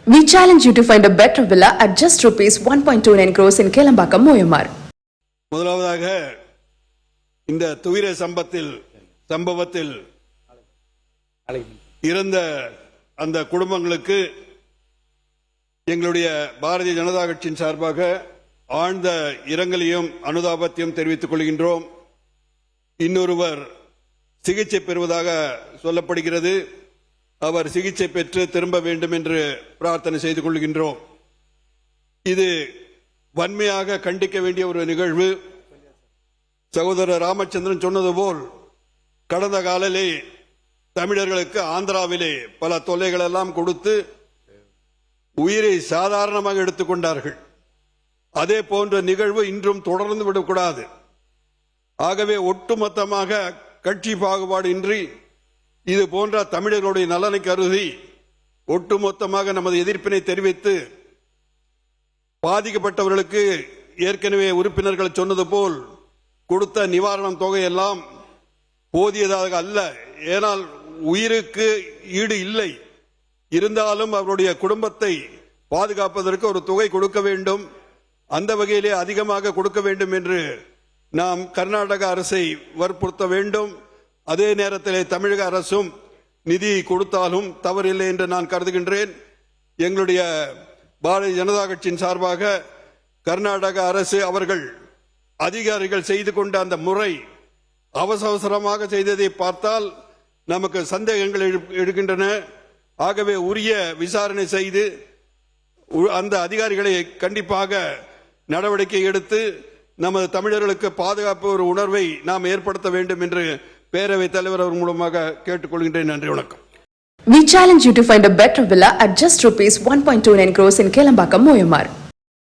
We challenge you to find a better villa at just rupees 1.29 crores in Kelambakam, Moyamar. முதலாவதாக இந்த துயர சம்பவத்தில் இறந்த அந்த குடும்பங்களுக்கு எங்களுடைய பாரதிய ஜனதா கட்சியின் சார்பாக ஆழ்ந்த இரங்கலையும் அனுதாபத்தையும் தெரிவித்துக் கொள்கின்றோம். இன்னொருவர் சிகிச்சை பெறுவதாக சொல்லப்படுகிறது. அவர் சிகிச்சை பெற்று திரும்ப வேண்டும் என்று பிரார்த்தனை செய்து கொள்கின்றோம். இது வன்மையாக கண்டிக்க வேண்டிய ஒரு நிகழ்வு. சகோதரர் ராமச்சந்திரன் சொன்னது போல் கடந்த காலிலே தமிழர்களுக்கு ஆந்திராவிலே பல தொல்லைகள் எல்லாம் கொடுத்து உயிரை சாதாரணமாக எடுத்துக்கொண்டார்கள். அதே போன்ற நிகழ்வு இன்றும் தொடர்ந்து விடக்கூடாது. ஆகவே ஒட்டுமொத்தமாக கட்சி பாகுபாடு இன்றி இது போன்ற தமிழர்களுடைய நலனை கருதி ஒட்டுமொத்தமாக நமது எதிர்ப்பினை தெரிவித்து பாதிக்கப்பட்டவர்களுக்கு ஏற்கனவே உறுப்பினர்கள் சொன்னது போல் கொடுத்த நிவாரணம் தொகையெல்லாம் போதியதாக அல்ல. ஏனால் உயிருக்கு ஈடு இல்லை. இருந்தாலும் அவருடைய குடும்பத்தை பாதுகாப்பதற்கு ஒரு தொகை கொடுக்க வேண்டும். அந்த வகையிலே அதிகமாக கொடுக்க வேண்டும் என்று நாம் கர்நாடக அரசை வற்புறுத்த வேண்டும். அதே நேரத்தில் தமிழக அரசும் நிதி கொடுத்தாலும் தவறில்லை என்று நான் கருதுகின்றேன். எங்களுடைய பாரதிய ஜனதா கட்சியின் சார்பாக கர்நாடக அரசு அவர்கள் அதிகாரிகள் செய்து கொண்ட அந்த முறை அவசரமாக செய்ததை பார்த்தால் நமக்கு சந்தேகங்கள் எழுகின்றன. ஆகவே உரிய விசாரணை செய்து அந்த அதிகாரிகளை கண்டிப்பாக நடவடிக்கை எடுத்து நமது தமிழர்களுக்கு பாதுகாப்பு ஒரு உணர்வை நாம் ஏற்படுத்த வேண்டும் என்று பேரவைத் தலைவர் அவர் மூலமாக கேட்டுக்கொள்கின்றேன். நன்றி, வணக்கம். We challenge you to find a better villa at just rupees 1.29 crores in Kelambakam, Moyamar.